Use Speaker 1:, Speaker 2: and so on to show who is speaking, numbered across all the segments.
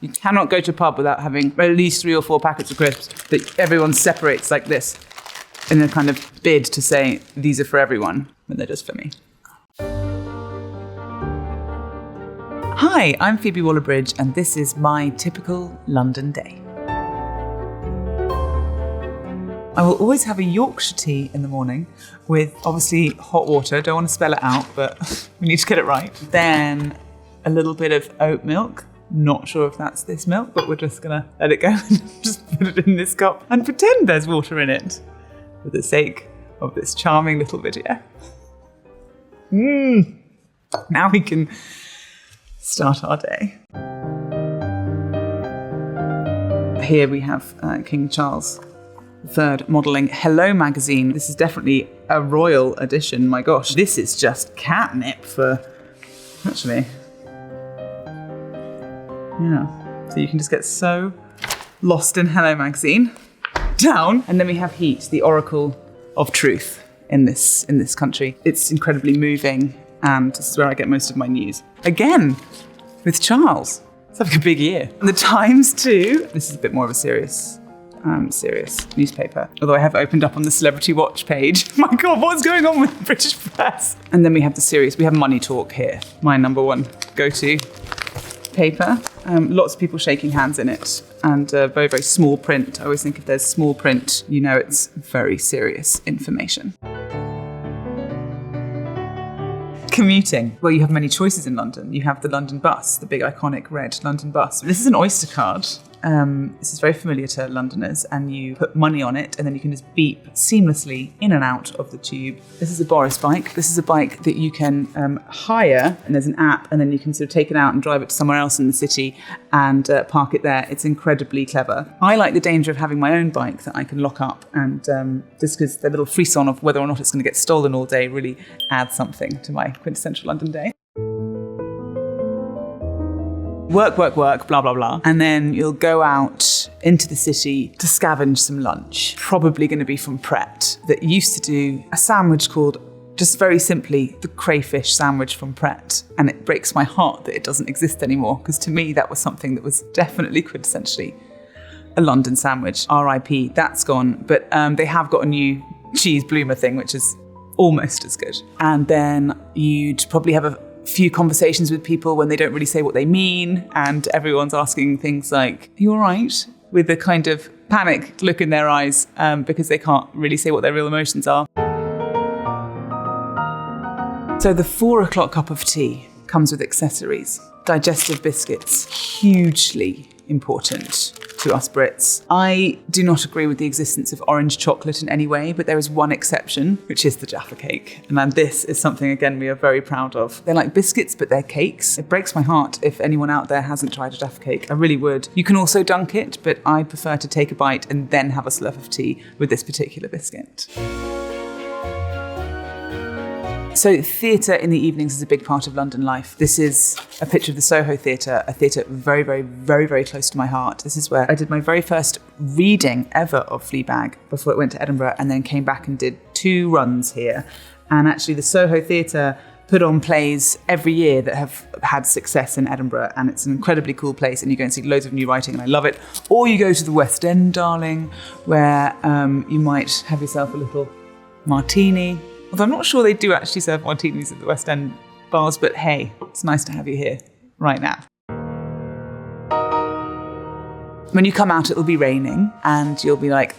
Speaker 1: You cannot go to a pub without having at least 3 or 4 packets of crisps that everyone separates like this in a kind of bid to say, these are for everyone, when they're just for me. Hi, I'm Phoebe Waller-Bridge, and this is my typical London day. I will always have a Yorkshire tea in the morning with obviously hot water. Don't want to spell it out, but we need to get it right. Then a little bit of oat milk. Not sure if that's this milk, but we're just gonna let it go and just put it in this cup and pretend there's water in it for the sake of this charming little video. Now we can start our day. Here we have King Charles III modelling Hello magazine. This is definitely a royal edition. My gosh, this is just catnip for, actually. Yeah, so you can just get so lost in Hello magazine. Down, and then we have Heat, the oracle of truth in this country. It's incredibly moving, and this is where I get most of my news. Again, with Charles. It's having a big year. And the Times too. This is a bit more of a serious newspaper. Although I have opened up on the Celebrity Watch page. My God, what's going on with the British press? And then we have the serious. We have Money Talk here. My number one go-to paper. Lots of people shaking hands in it, and very, very small print. I always think if there's small print, you know it's very serious information. Commuting. Well, you have many choices in London. You have the London bus, the big iconic red London bus. This is an Oyster card. This is very familiar to Londoners, and you put money on it and then you can just beep seamlessly in and out of the tube. This is a Boris bike. This is a bike that you can hire, and there's an app, and then you can sort of take it out and drive it to somewhere else in the city and park it there. It's incredibly clever. I like the danger of having my own bike that I can lock up, and just because the little frisson of whether or not it's going to get stolen all day really adds something to my quintessential London day. Work, blah, blah, blah. And then you'll go out into the city to scavenge some lunch. Probably going to be from Pret, that used to do a sandwich called, just very simply, the crayfish sandwich from Pret. And it breaks my heart that it doesn't exist anymore, because to me that was something that was definitely quintessentially a London sandwich. R.I.P. That's gone. But they have got a new cheese bloomer thing, which is almost as good. And then you'd probably have a few conversations with people when they don't really say what they mean, and everyone's asking things like, "Are you all right?" with a kind of panicked look in their eyes because they can't really say what their real emotions are. So the 4 o'clock cup of tea comes with accessories. Digestive biscuits, hugely important to us Brits. I do not agree with the existence of orange chocolate in any way, but there is one exception, which is the Jaffa cake. And this is something, again, we are very proud of. They're like biscuits, but they're cakes. It breaks my heart if anyone out there hasn't tried a Jaffa cake. I really would. You can also dunk it, but I prefer to take a bite and then have a slurp of tea with this particular biscuit. So theatre in the evenings is a big part of London life. This is a picture of the Soho Theatre, a theatre very, very, very, very close to my heart. This is where I did my very first reading ever of Fleabag before it went to Edinburgh, and then came back and did 2 runs here. And actually the Soho Theatre put on plays every year that have had success in Edinburgh, and it's an incredibly cool place, and you go and see loads of new writing, and I love it. Or you go to the West End, darling, where you might have yourself a little martini. Although I'm not sure they do actually serve martinis at the West End bars, but hey, it's nice to have you here right now. When you come out, it'll be raining, and you'll be like,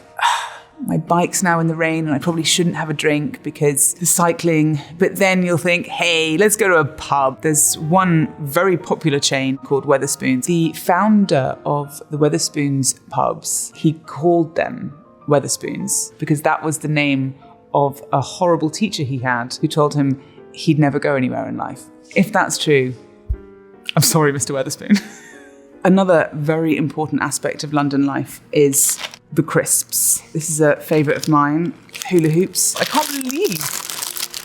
Speaker 1: my bike's now in the rain, and I probably shouldn't have a drink because the cycling. But then you'll think, hey, let's go to a pub. There's one very popular chain called Wetherspoons. The founder of the Wetherspoons pubs, he called them Wetherspoons because that was the name of a horrible teacher he had who told him he'd never go anywhere in life. If that's true, I'm sorry, Mr. Wetherspoon. Another very important aspect of London life is the crisps. This is a favourite of mine, hula hoops. I can't believe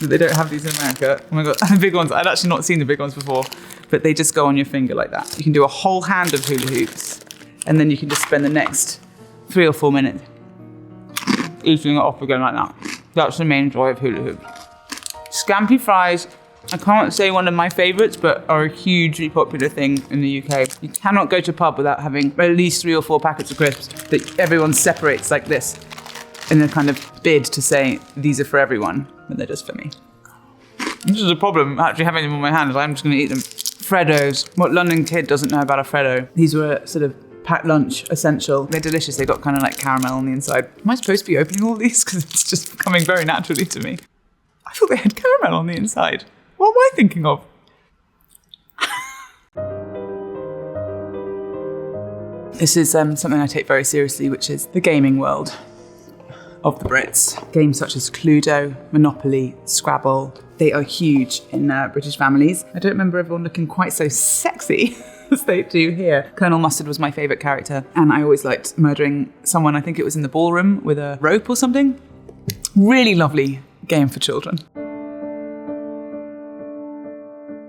Speaker 1: that they don't have these in America. Oh my God, the big ones. I'd actually not seen the big ones before, but they just go on your finger like that. You can do a whole hand of hula hoops, and then you can just spend the next 3 or 4 minutes eating it off again like that. That's the main joy of hula hoop. Scampi fries I can't say one of my favourites, but are a hugely popular thing in the UK. You cannot go to a pub without having at least 3 or 4 packets of crisps that everyone separates like this in a kind of bid to say, these are for everyone, but they're just for me. This is a problem, actually having them in my hands. I'm just going to eat them. Freddos. What London kid doesn't know about a Freddo? These were a sort of packed lunch essential. They're delicious. They've got kind of like caramel on the inside. Am I supposed to be opening all these? Because it's just coming very naturally to me. I thought they had caramel on the inside. What am I thinking of? This is something I take very seriously, which is the gaming world of the Brits. Games such as Cluedo, Monopoly, Scrabble, they are huge in British families. I don't remember everyone looking quite so sexy as they do here. Colonel Mustard was my favourite character, and I always liked murdering someone. I think it was in the ballroom with a rope or something. Really lovely game for children.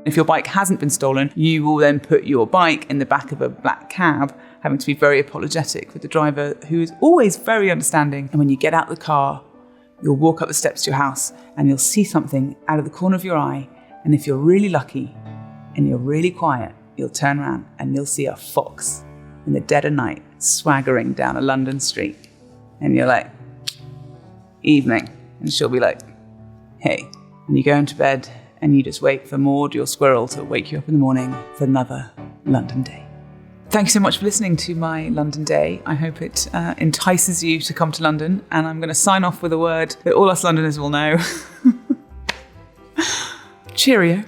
Speaker 1: If your bike hasn't been stolen, you will then put your bike in the back of a black cab, having to be very apologetic with the driver, who is always very understanding. And when you get out the car, you'll walk up the steps to your house and you'll see something out of the corner of your eye. And if you're really lucky and you're really quiet, you'll turn around and you'll see a fox in the dead of night swaggering down a London street. And you're like, evening. And she'll be like, hey. And you go into bed and you just wait for Maud, your squirrel, to wake you up in the morning for another London day. Thank you so much for listening to my London day. I hope it entices you to come to London. And I'm going to sign off with a word that all us Londoners will know. Cheerio.